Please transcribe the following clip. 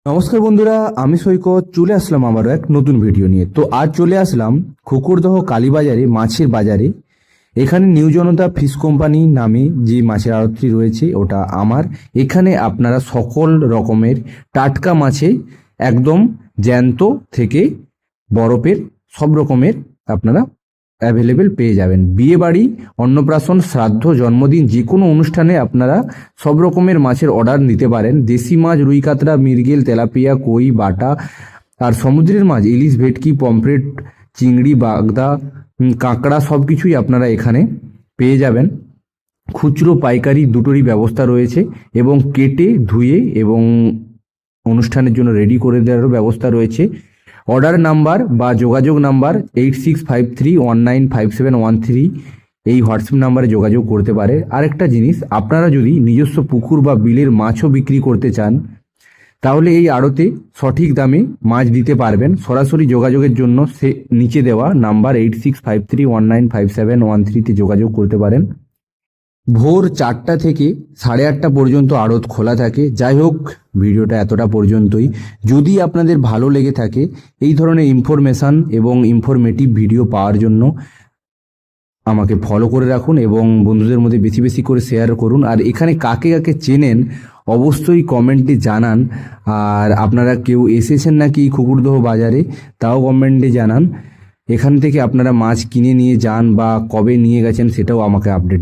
নমস্কার বন্ধুরা, আমি সৈকত চলে আসলাম আবারও এক নতুন ভিডিও নিয়ে। তো আজ চলে আসলাম খুকুরদহ কালীবাজারে মাছের বাজারে। এখানে নিউ জনতা ফিশ কোম্পানি নামে যে মাছের আড়তটি রয়েছে ওটা আমার। এখানে আপনারা সকল রকমের টাটকা মাছে একদম জ্যান্ত থেকে বরফের সব রকমের আপনারা অ্যাভেলেবেল পেয়ে যাবেন। বিয়েবাড়ি, অন্নপ্রাশন, শ্রাদ্ধ, জন্মদিন যে কোনো অনুষ্ঠানে আপনারা সব রকমের মাছের অর্ডার নিতে পারেন। দেশি মাছ, রুই কাতলা, মৃগেল, তেলাপিয়া, কই, বাটা আর সমুদ্রের মাছ ইলিশ, ভেটকি, পমফ্রেট, চিংড়ি, বাগদা, কাঁকড়া সব কিছুই আপনারা এখানে পেয়ে যাবেন। খুচরো পাইকারি দুটোরই ব্যবস্থা রয়েছে এবং কেটে ধুয়ে এবং অনুষ্ঠানের জন্য রেডি করে দেওয়ারও ব্যবস্থা রয়েছে। অর্ডার নাম্বার বা যোগাযোগ নাম্বার 8653195713 এই হোয়াটসঅ্যাপ নাম্বারে যোগাযোগ করতে পারে। আরেকটা জিনিস, আপনারা যদি নিজস্ব পুকুর বা বিলের মাছও বিক্রি করতে চান তাহলে এই আড়তে সঠিক দামে মাছ দিতে পারবেন। সরাসরি যোগাযোগের জন্য সে নিচে দেওয়া নাম্বার 8653195713 যোগাযোগ করতে পারেন। ভোর 4টা থেকে 8:30 পর্যন্ত আড়ত খোলা থাকে। যাই হোক, ভিডিওটা এতটা পর্যন্তই। যদি আপনাদের ভালো লেগে থাকে এই ধরনের ইনফরমেশান এবং ইনফরমেটিভ ভিডিও পাওয়ার জন্য আমাকে ফলো করে রাখুন এবং বন্ধুদের মধ্যে বেশি বেশি করে শেয়ার করুন। আর এখানে কাকে কাকে চেনেন অবশ্যই কমেন্টে জানান। আর আপনারা কেউ এসেছেন নাকি খুকুরদহ বাজারে তাও কমেন্টে জানান। এখান থেকে আপনারা মাছ কিনে নিয়ে যান বা কবে নিয়ে গেছেন সেটাও আমাকে আপডেট